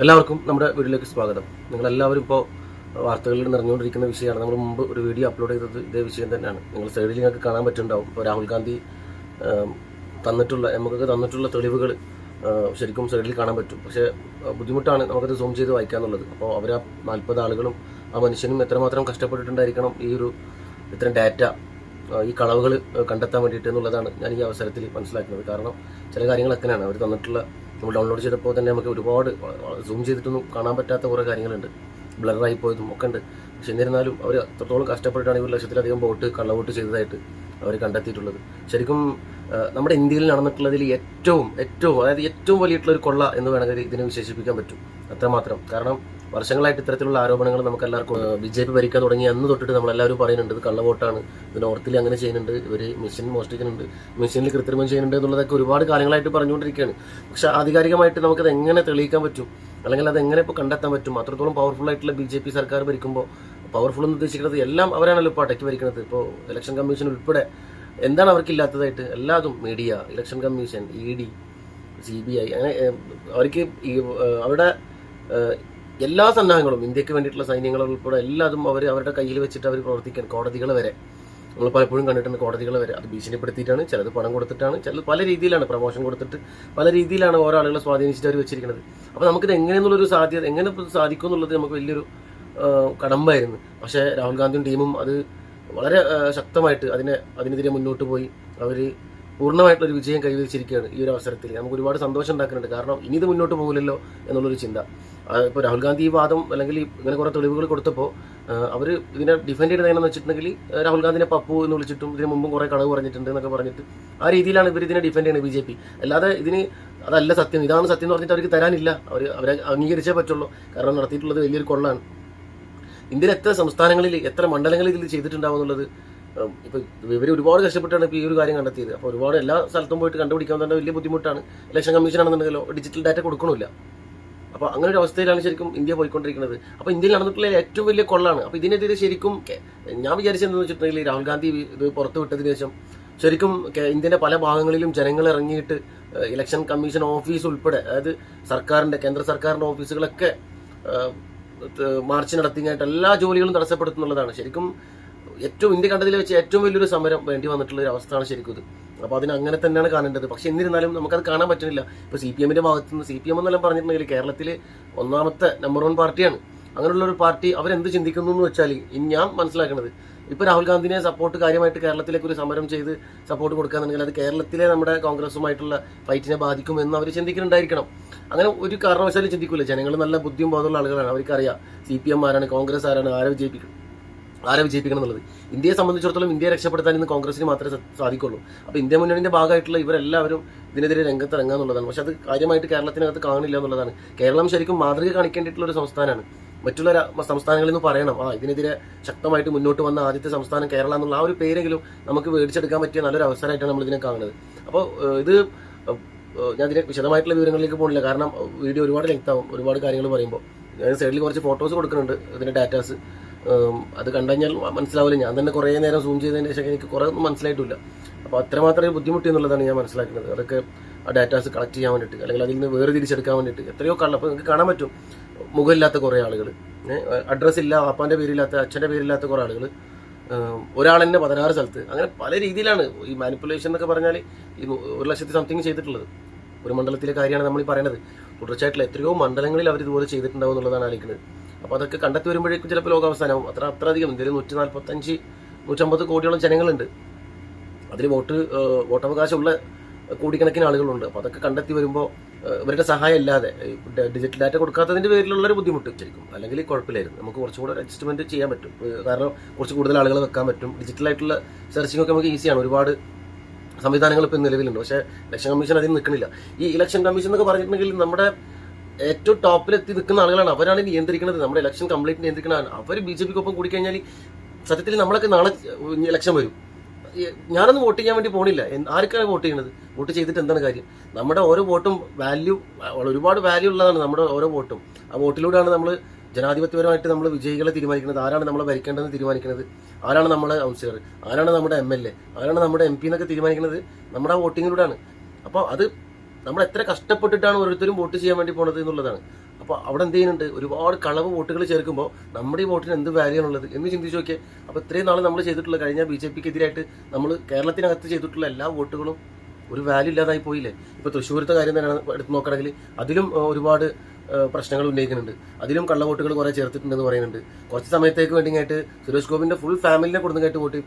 എല്ലാവർക്കും നമ്മുടെ വീഡിയോയിലേക്ക് സ്വാഗതം. നിങ്ങളെല്ലാവരും ഇപ്പോൾ വാർത്തകളിൽ നിറഞ്ഞുകൊണ്ടിരിക്കുന്ന വിഷയമാണ്. നമ്മൾ മുമ്പ് ഒരു വീഡിയോ അപ്ലോഡ് ചെയ്തത് ഇതേ വിഷയം തന്നെയാണ്. നിങ്ങൾ സൈഡിൽ നിങ്ങൾക്ക് കാണാൻ പറ്റുന്നുണ്ടാവും. ഇപ്പോൾ രാഹുൽ ഗാന്ധി നമുക്കൊക്കെ തന്നിട്ടുള്ള തെളിവുകൾ ശരിക്കും സൈഡിൽ കാണാൻ പറ്റും. പക്ഷേ ബുദ്ധിമുട്ടാണ് നമുക്കത് സൂം ചെയ്ത് വായിക്കാന്നുള്ളത്. അപ്പോൾ അവർ 40 ആളുകളും ആ മനുഷ്യനും എത്രമാത്രം കഷ്ടപ്പെട്ടിട്ടുണ്ടായിരിക്കണം ഇത്തരം ഡാറ്റ ഈ കളവുകൾ കണ്ടെത്താൻ വേണ്ടിയിട്ട് എന്നുള്ളതാണ് ഞാൻ ഈ അവസരത്തിൽ മനസ്സിലാക്കുന്നത്. കാരണം ചില കാര്യങ്ങളൊക്കെയാണ് അവർ തന്നിട്ടുള്ള, നമ്മൾ ഡൗൺലോഡ് ചെയ്തപ്പോൾ തന്നെ നമുക്ക് ഒരുപാട് സൂം ചെയ്തിട്ടൊന്നും കാണാൻ പറ്റാത്ത കുറേ കാര്യങ്ങളുണ്ട്, ബ്ലറായി പോയതും ഒക്കെ ഉണ്ട്. പക്ഷെ എന്നിരുന്നാലും അവർ അത്രത്തോളം കഷ്ടപ്പെട്ടിട്ടാണ് 1 ലക്ഷത്തിലധികം കള്ളവോട്ട് ചെയ്തതായിട്ട് അവർ കണ്ടെത്തിയിട്ടുള്ളത്. ശരിക്കും നമ്മുടെ ഇന്ത്യയിൽ നടന്നിട്ടുള്ളതിൽ ഏറ്റവും വലിയിട്ടുള്ളൊരു കൊള്ള എന്ന് വേണമെങ്കിൽ ഇതിനെ വിശേഷിപ്പിക്കാൻ പറ്റും. അത്രമാത്രം. കാരണം വർഷങ്ങളായിട്ട് ഇത്തരത്തിലുള്ള ആരോപണങ്ങൾ നമുക്ക് എല്ലാവർക്കും BJP ഭരിക്കാൻ തുടങ്ങി അന്ന് തൊട്ടിട്ട് നമ്മളെല്ലാവരും പറയുന്നുണ്ട് ഇത് കള്ളവോട്ടാണ്, ഇത് നോർത്തിൽ അങ്ങനെ ചെയ്യുന്നുണ്ട്, ഇവർ മെഷീൻ മോഷ്ടിക്കുന്നുണ്ട്, മെഷീനിൽ കൃത്രിമം ചെയ്യുന്നുണ്ട് എന്നുള്ളതൊക്കെ ഒരുപാട് കാലങ്ങളായിട്ട് പറഞ്ഞുകൊണ്ടിരിക്കുകയാണ്. പക്ഷെ ആധികാരികമായിട്ട് നമുക്കത് എങ്ങനെ തെളിയിക്കാൻ പറ്റും, അല്ലെങ്കിൽ അത് എങ്ങനെ ഇപ്പോൾ കണ്ടെത്താൻ പറ്റും? അത്രത്തോളം പവർഫുൾ ആയിട്ടുള്ള BJP സർക്കാർ ഭരിക്കുമ്പോൾ, പവർഫുൾ എന്ന് ഉദ്ദേശിക്കുന്നത് എല്ലാം അവരാണല്ലോ ഇപ്പോൾ അടക്കി ഭരിക്കുന്നത്. ഇപ്പോൾ ഇലക്ഷൻ കമ്മീഷൻ ഉൾപ്പെടെ എന്താണ് അവർക്കില്ലാത്തതായിട്ട്? എല്ലാതും media, election commission, ED, CBI, അങ്ങനെ അവർക്ക് അവരുടെ എല്ലാ സന്നാഹങ്ങളും, ഇന്ത്യക്ക് വേണ്ടിയിട്ടുള്ള സൈന്യങ്ങൾ ഉൾപ്പെടെ എല്ലാതും അവരുടെ കയ്യിൽ വെച്ചിട്ട് അവർ പ്രവർത്തിക്കാൻ. കോടതികൾ വരെ നമ്മൾ പലപ്പോഴും കണ്ടിട്ടുണ്ട്, കോടതികൾ വരെ അത് ഭീഷണിപ്പെടുത്തിയിട്ടാണ്, ചിലത് പണം കൊടുത്തിട്ടാണ്, ചിലത് പല രീതിയിലാണ് പ്രമോഷൻ കൊടുത്തിട്ട് പല രീതിയിലാണ് ഓരോ ആളുകളെ സ്വാധീനിച്ചിട്ട് അവർ വെച്ചിരിക്കുന്നത്. അപ്പോൾ നമുക്കിത് എങ്ങനെയെന്നുള്ളൊരു എങ്ങനെ സാധിക്കും എന്നുള്ളത് നമുക്ക് വലിയൊരു കടമ്പായിരുന്നു. പക്ഷേ രാഹുൽ ഗാന്ധിയും ടീമും അത് വളരെ ശക്തമായിട്ട് അതിനെതിരെ മുന്നോട്ട് പോയി അവർ പൂർണ്ണമായിട്ടുള്ളൊരു വിജയം കൈവരിച്ചിരിക്കുകയാണ്. ഈ ഒരു അവസരത്തിൽ നമുക്ക് ഒരുപാട് സന്തോഷം ഉണ്ടാക്കുന്നുണ്ട്. കാരണം ഇനി ഇത് മുന്നോട്ട് പോകില്ലല്ലോ എന്നുള്ളൊരു ചിന്ത. ഇപ്പോൾ രാഹുൽ ഗാന്ധി ഈ വാദം അല്ലെങ്കിൽ ഇങ്ങനെ കുറേ തെളിവുകൾ കൊടുത്തപ്പോൾ അവർ ഇതിനെ ഡിഫെൻഡ് ചെയ്ത് എങ്ങനെയെന്ന് വെച്ചിട്ടുണ്ടെങ്കിൽ രാഹുൽ ഗാന്ധിനെ പപ്പു എന്ന് വിളിച്ചിട്ടും ഇതിന് മുമ്പും കുറേ കളവ് പറഞ്ഞിട്ടുണ്ട് എന്നൊക്കെ പറഞ്ഞിട്ട് ആ രീതിയിലാണ് ഇവർ ഇതിനെ ഡിഫെൻഡ് ചെയ്യുന്നത് BJP. അല്ലാതെ അതല്ല സത്യം, ഇതാണ് സത്യം എന്ന് പറഞ്ഞിട്ട് അവർക്ക് തരാനില്ല. അവരെ അംഗീകരിച്ചേ പറ്റുള്ളൂ. കാരണം നടത്തിയിട്ടുള്ളത് വലിയൊരു കൊള്ളാണ്. ഇന്ത്യയിൽ എത്ര സംസ്ഥാനങ്ങളിൽ, എത്ര മണ്ഡലങ്ങളിൽ ഇതിൽ ചെയ്തിട്ടുണ്ടാവും എന്നുള്ളത് ഇപ്പോൾ ഇവർ ഒരുപാട് കഷ്ടപ്പെട്ടാണ് ഇപ്പോൾ ഈ ഒരു കാര്യം കണ്ടെത്തിയത്. അപ്പോൾ ഒരുപാട് എല്ലാ സ്ഥലത്തും പോയിട്ട് കണ്ടുപിടിക്കാൻ തന്നെ വലിയ ബുദ്ധിമുട്ടാണ്. ഇലക്ഷൻ കമ്മീഷൻ ആണെന്നുണ്ടെങ്കിലോ ഡിജിറ്റൽ ഡാറ്റ കൊടുക്കണമില്ല. അപ്പോൾ അങ്ങനെ ഒരു അവസ്ഥയിലാണ് ശരിക്കും ഇന്ത്യ പോയിക്കൊണ്ടിരിക്കുന്നത്. അപ്പോൾ ഇന്ത്യയിൽ നടന്നിട്ടുള്ള ഏറ്റവും വലിയ കൊള്ളാണ്. അപ്പോൾ ഇതിനെതിരെ ശരിക്കും ഞാൻ വിചാരിച്ചതെന്ന് വെച്ചിട്ടുണ്ടെങ്കിൽ രാഹുൽ ഗാന്ധി ഇത് പുറത്തു വിട്ടതിന് ശേഷം ശരിക്കും ഇന്ത്യയുടെ പല ഭാഗങ്ങളിലും ജനങ്ങൾ ഇറങ്ങിയിട്ട് ഇലക്ഷൻ കമ്മീഷൻ ഓഫീസ് ഉൾപ്പെടെ, അതായത് കേന്ദ്ര സർക്കാരിൻ്റെ ഓഫീസുകളൊക്കെ മാർച്ച് നടത്തിയായിട്ട് എല്ലാ ജോലികളും തടസ്സപ്പെടുത്തുന്നുള്ളതാണ്. ശരിക്കും ഇന്ത്യ കണ്ടതിൽ വെച്ച് ഏറ്റവും വലിയൊരു സമരം വേണ്ടി വന്നിട്ടുള്ള ഒരു അവസ്ഥയാണ് ശരിക്കും ഇത്. അപ്പോൾ അങ്ങനെ തന്നെയാണ് കാണേണ്ടത്. പക്ഷെ എന്നിരുന്നാലും നമുക്കത് കാണാൻ പറ്റുന്നില്ല. ഇപ്പോൾ CPM-ന്റെ ഭാഗത്തുനിന്ന്, CPM എന്നെല്ലാം പറഞ്ഞിട്ടുണ്ടെങ്കിൽ കേരളത്തിൽ ഒന്നാമത്തെ നമ്പർ 1 പാർട്ടിയാണ്. അങ്ങനെയുള്ളൊരു പാർട്ടി അവരെന്ത് ചിന്തിക്കുന്നു എന്ന് വെച്ചാൽ ഞാൻ മനസ്സിലാക്കുന്നത്, ഇപ്പോൾ രാഹുൽ ഗാന്ധിനെ സപ്പോർട്ട് കാര്യമായിട്ട് കേരളത്തിലേക്ക് ഒരു സമരം ചെയ്ത് സപ്പോർട്ട് കൊടുക്കുകയാണെന്നുണ്ടെങ്കിൽ അത് കേരളത്തിലെ നമ്മുടെ കോൺഗ്രസുമായിട്ടുള്ള ഫൈറ്റിനെ ബാധിക്കുമെന്ന് അവർ ചിന്തിക്കുന്നുണ്ടായിരിക്കണം. അങ്ങനെ ഒരു കാരണവശാലും ചിന്തിക്കില്ല. ജനങ്ങൾ നല്ല ബുദ്ധിയും ബോധമുള്ള ആളുകളാണ്. അവർക്കറിയാം CPM ആരാണ്, കോൺഗ്രസ് ആരാണ്, ആരെ വിജയിപ്പിക്കണം എന്നുള്ളത്. ഇന്ത്യയെ സംബന്ധിച്ചിടത്തോളം ഇന്ത്യയെ രക്ഷപ്പെടുത്താൻ ഇന്ന് കോൺഗ്രസിന് മാത്രമേ സാധിക്കുള്ളൂ. അപ്പോൾ ഇന്ത്യ മുന്നണിയുടെ ഭാഗമായിട്ടുള്ള ഇവരെല്ലാവരും ഇതിനെതിരെ രംഗത്തിറങ്ങാന്നുള്ളതാണ്. പക്ഷെ അത് കാര്യമായിട്ട് കേരളത്തിനകത്ത് കാണില്ല എന്നുള്ളതാണ്. കേരളം ശരിക്കും മാതൃക കാണിക്കേണ്ടിയിട്ടുള്ള ഒരു സംസ്ഥാനമാണ്. മറ്റുള്ള സംസ്ഥാനങ്ങളിൽ നിന്ന് പറയണം, ഇതിനെതിരെ ശക്തമായിട്ട് മുന്നോട്ട് വന്ന ആദ്യത്തെ സംസ്ഥാനം കേരളം എന്നുള്ള ആ ഒരു പേരെങ്കിലും നമുക്ക് മേടിച്ചെടുക്കാൻ പറ്റിയ നല്ലൊരു അവസരമായിട്ടാണ് നമ്മൾ ഇതിനെ കാണുന്നത്. അപ്പോൾ ഞാൻ ഇതിനെ വിശദമായിട്ടുള്ള വിവരങ്ങളിലേക്ക് പോകുന്നില്ല. കാരണം വീഡിയോ ഒരുപാട് ലെങ്ത് ആവും, ഒരുപാട് കാര്യങ്ങൾ പറയുമ്പോൾ. ഞാൻ സൈഡിൽ കുറച്ച് ഫോട്ടോസ് കൊടുക്കുന്നുണ്ട്, ഇതിൻ്റെ ഡാറ്റാസ്. അത് കണ്ടുകഴിഞ്ഞാൽ മനസ്സിലാവില്ല. ഞാൻ തന്നെ കുറേ നേരം സൂം ചെയ്തതിന് ശേഷം എനിക്ക് കുറേ ഒന്നും മനസ്സിലായിട്ടില്ല. അപ്പോൾ അത്രമാത്രം ബുദ്ധിമുട്ടി എന്നുള്ളതാണ് ഞാൻ മനസ്സിലാക്കുന്നത്. അതൊക്കെ ആ ഡാറ്റാസ് കളക്ട് ചെയ്യാൻ വേണ്ടിയിട്ട്, അല്ലെങ്കിൽ അതിൽ നിന്ന് വേർതിരിച്ചെടുക്കാൻ വേണ്ടിയിട്ട് എത്രയോ അപ്പോൾ നിങ്ങൾക്ക് കാണാൻ പറ്റും. മുഖമില്ലാത്ത കുറേ ആളുകൾ, അഡ്രസ്സ് ഇല്ല, അപ്പാൻ്റെ പേരില്ലാത്ത, അച്ഛൻ്റെ പേരില്ലാത്ത കുറേ ആളുകൾ, ഒരാൾ തന്നെ 16 സ്ഥലത്ത്. അങ്ങനെ പല രീതിയിലാണ് ഈ മാനിപ്പുലേഷൻ എന്നൊക്കെ പറഞ്ഞാൽ ഈ 1 ലക്ഷത്തി സംതിങ് ചെയ്തിട്ടുള്ളത്. ഒരു മണ്ഡലത്തിലെ കാര്യമാണ് നമ്മൾ ഈ പറയുന്നത്. തുടർച്ചയായിട്ടുള്ള എത്രയോ മണ്ഡലങ്ങളിൽ അവർ ഇതുപോലെ ചെയ്തിട്ടുണ്ടാവും എന്നുള്ളതാണ് ആലോചിക്കുന്നത്. അപ്പോൾ അതൊക്കെ കണ്ടെത്തി വരുമ്പോഴേക്കും ചിലപ്പോൾ ലോകാവസാനമാവും. അത്രയധികം ഇന്ത്യയിൽ 145-150 കോടിയോളം ജനങ്ങളുണ്ട്. അതിൽ വോട്ടവകാശമുള്ള കോടിക്കണക്കിന് ആളുകളുണ്ട്. അപ്പോൾ അതൊക്കെ കണ്ടെത്തി വരുമ്പോൾ ഇവരുടെ സഹായം ഇല്ലാതെ, ഡിജിറ്റൽ ഡാറ്റ കൊടുക്കാത്തതിൻ്റെ പേരിലുള്ളൊരു ബുദ്ധിമുട്ട് ശരിക്കും. അല്ലെങ്കിൽ കുഴപ്പമില്ലായിരുന്നു, നമുക്ക് കുറച്ചും കൂടെ അഡ്ജസ്റ്റ്മെൻറ്റ് ചെയ്യാൻ പറ്റും. കാരണം കുറച്ച് കൂടുതൽ ആളുകൾ വെക്കാൻ പറ്റും. ഡിജിറ്റലായിട്ടുള്ള സെർച്ചിങ് ഒക്കെ നമുക്ക് ഈസിയാണ്. ഒരുപാട് സംവിധാനങ്ങൾ ഇപ്പോൾ നിലവിലുണ്ട്. പക്ഷേ ഇലക്ഷൻ കമ്മീഷൻ അതിന് നിൽക്കണില്ല. ഈ ഇലക്ഷൻ കമ്മീഷൻ എന്നൊക്കെ പറഞ്ഞിട്ടുണ്ടെങ്കിൽ നമ്മുടെ ഏറ്റവും ടോപ്പിലെത്തി നിൽക്കുന്ന ആളുകളാണ്. അവരാണ് നിയന്ത്രിക്കുന്നത്, നമ്മുടെ ഇലക്ഷൻ കംപ്ലീറ്റ് നിയന്ത്രിക്കുന്നതാണ്. അവർ BJP-ക്കൊപ്പം കൂടിക്കഴിഞ്ഞാൽ സത്യത്തിൽ നമ്മളൊക്കെ നാളെ ഇലക്ഷൻ വരും. ഞാനൊന്നും വോട്ട് ചെയ്യാൻ വേണ്ടി പോകണില്ല. ആർക്കാണ് വോട്ട് ചെയ്യുന്നത്? വോട്ട് ചെയ്തിട്ട് എന്താണ് കാര്യം? നമ്മുടെ ഓരോ വോട്ടും ഒരുപാട് വാല്യൂ ഉള്ളതാണ്. നമ്മുടെ ഓരോ വോട്ടും ആ വോട്ടിലൂടെയാണ് നമ്മൾ ജനാധിപത്യപരമായിട്ട് നമ്മൾ വിജയികളെ തീരുമാനിക്കുന്നത്. ആരാണ് നമ്മളെ ഭരിക്കേണ്ടതെന്ന് തീരുമാനിക്കുന്നത്, ആരാണ് നമ്മുടെ കൗൺസിലർ, ആരാണ് നമ്മുടെ MLA, ആരാണ് നമ്മുടെ MP എന്നൊക്കെ തീരുമാനിക്കുന്നത് നമ്മുടെ വോട്ടിങ്ങിലൂടെയാണ്. അപ്പോൾ അത് നമ്മൾ എത്ര കഷ്ടപ്പെട്ടിട്ടാണ് ഓരോരുത്തരും വോട്ട് ചെയ്യാൻ വേണ്ടി പോണത് എന്നുള്ളതാണ്. അപ്പോൾ അവിടെ എന്ത് ചെയ്യുന്നുണ്ട്, ഒരുപാട് കളവ് വോട്ടുകൾ ചേർക്കുമ്പോൾ നമ്മുടെ ഈ വോട്ടിന് എന്ത് വാല്യൂ ആണുള്ളത് എന്ന് ചിന്തിച്ച് നോക്കിയാൽ. അപ്പോൾ ഇത്രയും നാൾ നമ്മൾ ചെയ്തിട്ടുള്ള കഴിഞ്ഞ BJPക്ക് എതിരായിട്ട് നമ്മൾ കേരളത്തിനകത്ത് ചെയ്തിട്ടുള്ള എല്ലാ വോട്ടുകളും ഒരു വാല്യൂ ഇല്ലാതായി പോയില്ലേ. ഇപ്പോൾ തൃശ്ശൂരത്തെ കാര്യം തന്നെയാണ് എടുത്ത് നോക്കുകയാണെങ്കിൽ അതിലും ഒരുപാട് പ്രശ്നങ്ങൾ ഉന്നയിക്കുന്നുണ്ട്. അതിലും കള്ളവോട്ടുകൾ കുറേ ചേർത്തിട്ടുണ്ടെന്ന് പറയുന്നുണ്ട്. കുറച്ച് സമയത്തേക്ക് വേണ്ടിയായിട്ട് സുരേഷ് ഗോപിൻ്റെ ഫുൾ ഫാമിലിനെ കൊടുങ്ങായിട്ട് വോട്ട്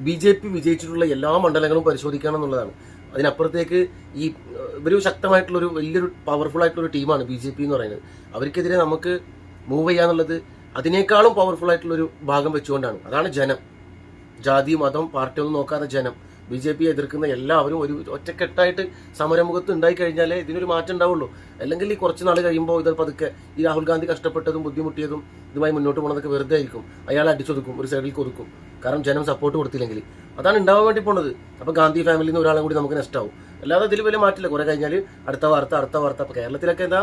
BJP വിജയിച്ചിട്ടുള്ള എല്ലാ മണ്ഡലങ്ങളും പരിശോധിക്കണം എന്നുള്ളതാണ്. അതിനപ്പുറത്തേക്ക് ഈ ഇവർ ശക്തമായിട്ടുള്ളൊരു വലിയൊരു പവർഫുൾ ആയിട്ടുള്ളൊരു ടീമാണ് BJP എന്ന് പറയുന്നത്. അവർക്കെതിരെ നമുക്ക് മൂവ് ചെയ്യാന്നുള്ളത് അതിനേക്കാളും പവർഫുൾ ആയിട്ടുള്ളൊരു ഭാഗം വെച്ചുകൊണ്ടാണ്. അതാണ് ജനം. ജാതി മതം പാർട്ടി ഒന്നും നോക്കാതെ ജനം. BJP എതിർക്കുന്ന എല്ലാവരും ഒരു ഒറ്റക്കെട്ടായിട്ട് സമരമുഖത്ത് ഉണ്ടായി കഴിഞ്ഞാലേ ഇതിനൊരു മാറ്റം ഉണ്ടാവുള്ളൂ. അല്ലെങ്കിൽ ഈ കുറച്ച് നാൾ കഴിയുമ്പോൾ ഇത് പതുക്കെ ഈ രാഹുൽ ഗാന്ധി കഷ്ടപ്പെട്ടതും ബുദ്ധിമുട്ടിയതും ഇതുമായി മുന്നോട്ട് പോകുന്നതൊക്കെ വെറുതെ ആയിരിക്കും. അയാളെ അടിച്ചൊതുക്കും, ഒരു സൈഡിൽ കൊടുക്കും. കാരണം ജനം സപ്പോർട്ട് കൊടുത്തില്ലെങ്കിൽ അതാണ് ഉണ്ടാവാൻ വേണ്ടി പോണത്. അപ്പോൾ ഗാന്ധി ഫാമിലിയിൽ നിന്ന് ഒരാളും കൂടി നമുക്ക് നഷ്ടമാവും. അല്ലാതെ ഇതിൽ വലിയ മാറ്റില്ല. കുറെ കഴിഞ്ഞാൽ അടുത്ത വാർത്ത. അപ്പോൾ കേരളത്തിലൊക്കെ എന്താ,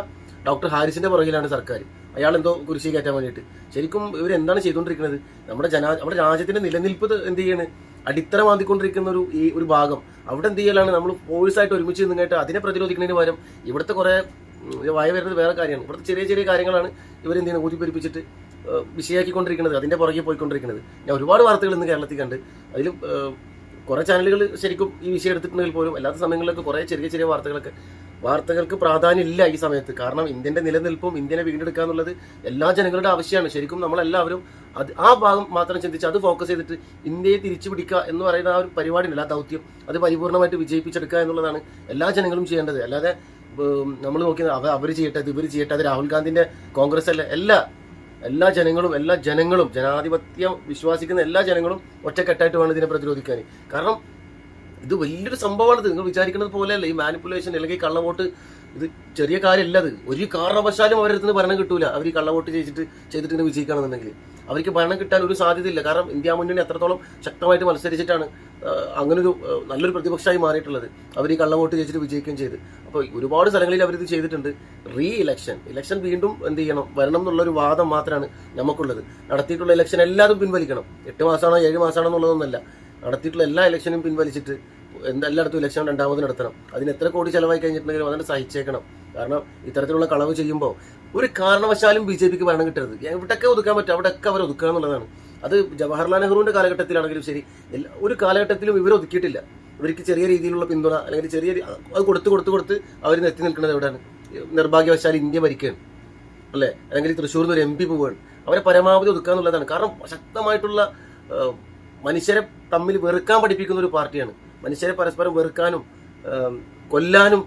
ഡോക്ടർ ഹാരിസിന്റെ പുറകിലാണ് സർക്കാർ. അയാൾ എന്തോ കുരിശി കയറ്റാൻ വേണ്ടിയിട്ട്. ശരിക്കും ഇവരെന്താണ് ചെയ്തുകൊണ്ടിരിക്കുന്നത്? നമ്മുടെ രാജ്യത്തിന്റെ നിലനിൽപ്പ് എന്ത് ചെയ്യാണ്, അടിത്തറ മാന്തിക്കൊണ്ടിരിക്കുന്ന ഒരു ഭാഗം. അവിടെ എന്ത് ചെയ്യലാണ്, നമ്മൾ ഫോഴ്സായിട്ട് ഒരുമിച്ച് നിന്നിട്ട് അതിനെ പ്രതിരോധിക്കുന്നതിന് പകരം ഇവിടുത്തെ കുറെ വായ വരുന്നത് വേറെ കാര്യമാണ്. ഇവിടുത്തെ ചെറിയ ചെറിയ കാര്യങ്ങളാണ് ഇവരെന്ത് ചെയ്യുന്നത്, ഊതിപ്പെരിപ്പിച്ചിട്ട് വിഷയാക്കിക്കൊണ്ടിരിക്കുന്നത്, അതിന്റെ പുറകെ പോയിക്കൊണ്ടിരിക്കുന്നത്. ഞാൻ ഒരുപാട് വാർത്തകൾ ഇന്ന് കേരളത്തിൽ കണ്ട്. അതിലും കുറെ ചാനലുകൾ ശരിക്കും ഈ വിഷയം എടുത്തിട്ടുണ്ടെങ്കിൽ പോലും അല്ലാത്ത സമയങ്ങളിലൊക്കെ കുറെ ചെറിയ ചെറിയ വാർത്തകൾക്ക് പ്രാധാന്യം ഇല്ല ഈ സമയത്ത്. കാരണം ഇന്ത്യന്റെ നിലനിൽപ്പും ഇന്ത്യനെ വീണ്ടെടുക്കുക എന്നുള്ളത് എല്ലാ ജനങ്ങളുടെ ആവശ്യമാണ്. ശരിക്കും നമ്മളെല്ലാവരും ആ ഭാഗം മാത്രം ചിന്തിച്ച് അത് ഫോക്കസ് ചെയ്തിട്ട് ഇന്ത്യയെ തിരിച്ചു പിടിക്കുക എന്ന് പറയുന്ന ആ ഒരു പരിപാടി ഉണ്ടല്ലോ, ആ ദൗത്യം അത് പരിപൂർണമായിട്ട് വിജയിപ്പിച്ചെടുക്കുക എന്നുള്ളതാണ് എല്ലാ ജനങ്ങളും ചെയ്യേണ്ടത്. അല്ലാതെ നമ്മൾ നോക്കിയത് അവർ ചെയ്യട്ടെ, ഇവർ ചെയ്യട്ടെ, അത് രാഹുൽ ഗാന്ധിന്റെ കോൺഗ്രസ് അല്ല, എല്ലാ ജനങ്ങളും ജനാധിപത്യം വിശ്വാസിക്കുന്ന എല്ലാ ജനങ്ങളും ഒറ്റക്കെട്ടായിട്ട് വേണം ഇതിനെ പ്രതിരോധിക്കാൻ. കാരണം ഇത് വലിയൊരു സംഭവമാണ്. നിങ്ങൾ വിചാരിക്കുന്നത് പോലെയല്ല ഈ മാനിപ്പുലേഷൻ അല്ലെങ്കിൽ കള്ളവോട്ട്. ഇത് ചെറിയ കാര്യമല്ല. അത് ഒരു കാരണവശാലും അവരുടെ ഭരണം കിട്ടൂല. അവർ ഈ കള്ളവോട്ട് ചെയ്തിട്ട് വിജയിക്കുകയാണെന്നുണ്ടെങ്കിൽ അവർക്ക് ഭരണം കിട്ടാൻ ഒരു സാധ്യതയില്ല. കാരണം ഇന്ത്യ മുന്നണി അത്രത്തോളം ശക്തമായിട്ട് മത്സരിച്ചിട്ടാണ് അങ്ങനൊരു നല്ലൊരു പ്രതിപക്ഷമായി മാറിയിട്ടുള്ളത്. അവർ ഈ കള്ളവോട്ട് ചെയ്തിട്ട് വിജയിക്കുകയും ചെയ്ത്. അപ്പോൾ ഒരുപാട് സ്ഥലങ്ങളിൽ അവരിത് ചെയ്തിട്ടുണ്ട്. ഇലക്ഷൻ വീണ്ടും എന്ത് ചെയ്യണം, വരണം എന്നുള്ളൊരു വാദം മാത്രമാണ് നമുക്കുള്ളത്. നടത്തിയിട്ടുള്ള ഇലക്ഷൻ എല്ലാതും പിൻവലിക്കണം. 8 മാസമാണോ 7 മാസമാണോ എന്നുള്ളതൊന്നുമല്ല. നടത്തിയിട്ടുള്ള എല്ലാ ഇലക്ഷനും പിൻവലിച്ചിട്ട് എല്ലായിടത്തും ഇലക്ഷൻ രണ്ടാമത് നടത്തണം. അതിന് എത്ര കോടി ചെലവായി കഴിഞ്ഞിട്ടുണ്ടെങ്കിലും അതിനെ സഹിച്ചേക്കണം. കാരണം ഇത്തരത്തിലുള്ള കളവ് ചെയ്യുമ്പോൾ ഒരു കാരണവശാലും BJPക്ക് ഭരണം കിട്ടരുത്. എവിടെയൊക്കെ ഒതുക്കാൻ പറ്റും അവിടെയൊക്കെ അവർ ഒതുക്കുക എന്നുള്ളതാണ്. അത് ജവഹർലാൽ നെഹ്റുവിന്റെ കാലഘട്ടത്തിലാണെങ്കിലും ശരി, ഒരു കാലഘട്ടത്തിലും ഇവർ ഒതുക്കിയിട്ടില്ല. ഇവർക്ക് ചെറിയ രീതിയിലുള്ള പിന്തുണ അല്ലെങ്കിൽ അത് കൊടുത്ത് അവർ എത്തി നിൽക്കുന്നത് എവിടെയാണ്? നിർഭാഗ്യവശാൽ ഇന്ത്യ ഭരിക്കുകയാണ് അല്ലേ, അല്ലെങ്കിൽ തൃശ്ശൂരിൽ നിന്ന് ഒരു MP പോവുകയാണ്. അവരെ പരമാവധി ഒതുക്കുക എന്നുള്ളതാണ്. കാരണം ശക്തമായിട്ടുള്ള മനുഷ്യരെ തമ്മിൽ വെറുക്കാൻ പഠിപ്പിക്കുന്ന ഒരു പാർട്ടിയാണ്. മനുഷ്യരെ പരസ്പരം വെറുക്കാനും കൊല്ലാനും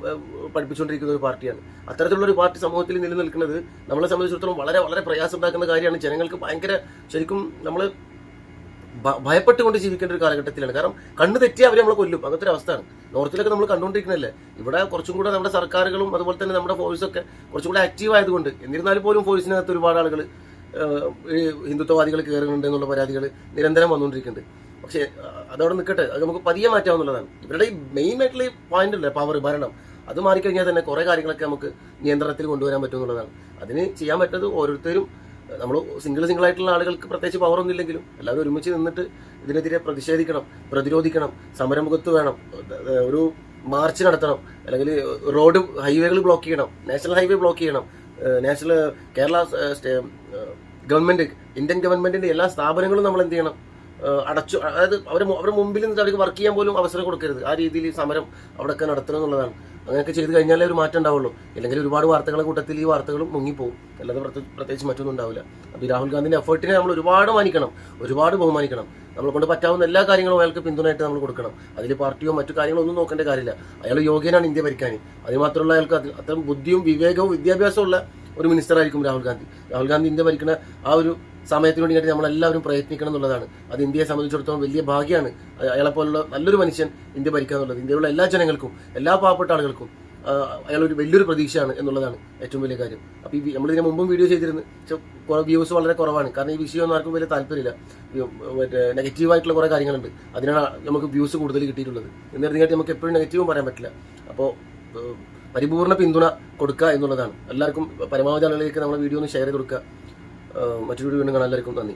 പഠിപ്പിച്ചുകൊണ്ടിരിക്കുന്ന ഒരു പാർട്ടിയാണ്. അത്തരത്തിലുള്ള ഒരു പാർട്ടി സമൂഹത്തിൽ നിലനിൽക്കുന്നത് നമ്മളെ സംബന്ധിച്ചിടത്തോളം വളരെ വളരെ പ്രയാസം ഉണ്ടാക്കുന്ന കാര്യമാണ്. ജനങ്ങൾക്ക് ഭയങ്കര ശരിക്കും നമ്മൾ ഭയപ്പെട്ടുകൊണ്ട് ജീവിക്കേണ്ട ഒരു കാലഘട്ടത്തിലാണ്. കാരണം കണ്ണ് തെറ്റി അവർ നമ്മളെ കൊല്ലും. അങ്ങനത്തെ ഒരു അവസ്ഥയാണ്. നോർത്തിലൊക്കെ നമ്മൾ കണ്ടുകൊണ്ടിരിക്കുന്നതല്ലേ. ഇവിടെ കുറച്ചും കൂടെ നമ്മുടെ സർക്കാരുകളും അതുപോലെ തന്നെ നമ്മുടെ ഫോഴ്സൊക്കെ കുറച്ചും കൂടെ ആക്റ്റീവ് ആയതുകൊണ്ട്, എന്നിരുന്നാലും പോലും ഫോഴ്സിനകത്ത് ഒരുപാട് ആളുകൾ ഹിന്ദുത്വവാദികൾ കയറുന്നുണ്ട് എന്നുള്ള പരാതികൾ നിരന്തരം വന്നുകൊണ്ടിരിക്കുന്നുണ്ട്. പക്ഷേ അതവിടെ നിൽക്കട്ടെ, അത് നമുക്ക് പതിയെ മാറ്റാവുന്നതാണ്. ഇവരുടെ ഈ മെയിൻ ആയിട്ടുള്ള ഈ പോയിന്റ് അല്ലേ, ഭരണം, അത് മാറിക്കഴിഞ്ഞാൽ തന്നെ കുറേ കാര്യങ്ങളൊക്കെ നമുക്ക് നിയന്ത്രണത്തിൽ കൊണ്ടുവരാൻ പറ്റും എന്നുള്ളതാണ്. അതിന് ചെയ്യാൻ പറ്റുന്നത് ഓരോരുത്തരും, നമ്മൾ സിംഗിൾ ആയിട്ടുള്ള ആളുകൾക്ക് പ്രത്യേകിച്ച് പവറൊന്നും ഇല്ലെങ്കിലും എല്ലാവരും ഒരുമിച്ച് നിന്നിട്ട് ഇതിനെതിരെ പ്രതിരോധിക്കണം. സമരമുഖത്ത് വേണം, ഒരു മാർച്ച് നടത്തണം, അല്ലെങ്കിൽ ഹൈവേകൾ ബ്ലോക്ക് ചെയ്യണം, നാഷണൽ ഹൈവേ ബ്ലോക്ക് ചെയ്യണം. കേരള ഗവൺമെന്റ്, ഇന്ത്യൻ ഗവൺമെന്റിന്റെ എല്ലാ സ്ഥാപനങ്ങളും നമ്മൾ എന്ത് ചെയ്യണം, അടച്ചു. അതായത് അവരുടെ മുമ്പിൽ നിന്ന് അവർക്ക് വർക്ക് ചെയ്യാൻ പോലും അവസരം കൊടുക്കരുത്. ആ രീതിയിൽ സമരം അവിടെയൊക്കെ നടത്തണം എന്നുള്ളതാണ്. അങ്ങനെയൊക്കെ ചെയ്ത് കഴിഞ്ഞാലേ ഒരു മാറ്റം ഉണ്ടാവുള്ളൂ. അല്ലെങ്കിൽ ഒരുപാട് വാർത്തകളുടെ കൂട്ടത്തിൽ ഈ വാർത്തകളും മുങ്ങിപ്പോവും. അല്ലാതെ പ്രത്യേകിച്ച് മറ്റൊന്നും ഉണ്ടാവില്ല. അപ്പോൾ ഈ രാഹുൽ ഗാന്ധിന്റെ എഫേർട്ടിനെ നമ്മൾ ഒരുപാട് മാനിക്കണം, ഒരുപാട് ബഹുമാനിക്കണം. നമ്മളെ കൊണ്ട് പറ്റാവുന്ന എല്ലാ കാര്യങ്ങളും അയാൾക്ക് പിന്തുണയായിട്ട് നമ്മൾ കൊടുക്കണം. അതിൽ പാർട്ടിയോ മറ്റു കാര്യങ്ങളോ ഒന്നും നോക്കേണ്ട കാര്യമില്ല. അയാൾ യോഗ്യനാണ് ഇന്ത്യ ഭരിക്കാൻ. അതിന് മാത്രമുള്ള അയാൾക്ക് അത്തരം ബുദ്ധിയും വിവേകവും വിദ്യാഭ്യാസവും ഉള്ള ഒരു മിനിസ്റ്റർ ആയിരിക്കും രാഹുൽ ഗാന്ധി ഇന്ത്യ ഭരിക്കുന്ന ആ ഒരു സമയത്തിന് വേണ്ടിയിട്ട് നമ്മളെല്ലാവരും പ്രയത്നിക്കണം എന്നുള്ളതാണ്. അത് ഇന്ത്യയെ സംബന്ധിച്ചിടത്തോളം വലിയ ഭാഗ്യമാണ്. അയാളെപ്പോലുള്ള നല്ലൊരു മനുഷ്യൻ ഇന്ത്യ ഭരിക്കുക എന്നുള്ളത്. ഇന്ത്യയിലുള്ള എല്ലാ ജനങ്ങൾക്കും, എല്ലാ പാവപ്പെട്ട ആളുകൾക്കും അയാളൊരു വലിയൊരു പ്രതീക്ഷയാണ് എന്നുള്ളതാണ് ഏറ്റവും വലിയ കാര്യം. അപ്പോൾ ഈ നമ്മളിതിന് മുമ്പും വീഡിയോ ചെയ്തിരുന്നു. വ്യൂസ് വളരെ കുറവാണ്. കാരണം ഈ വിഷയമൊന്നും ആർക്കും വലിയ താല്പര്യമില്ല. നെഗറ്റീവായിട്ടുള്ള കുറേ കാര്യങ്ങളുണ്ട്. അതിനാണ് നമുക്ക് വ്യൂസ് കൂടുതൽ കിട്ടിയിട്ടുള്ളത്. എന്നിരുന്നാലും നമുക്ക് എപ്പോഴും നെഗറ്റീവും പറയാൻ പറ്റില്ല. അപ്പോൾ പരിപൂർണ്ണ പിന്തുണ കൊടുക്കുക എന്നുള്ളതാണ്. എല്ലാവർക്കും പരമാവധി ആളുകളിലേക്ക് നമ്മുടെ വീഡിയോ ഒന്ന് ഷെയർ ചെയ്ത് കൊടുക്കുക. മറ്റൊരു വീഡിയോ വീണ്ടും കാണാൻ എല്ലാവർക്കും നന്ദി.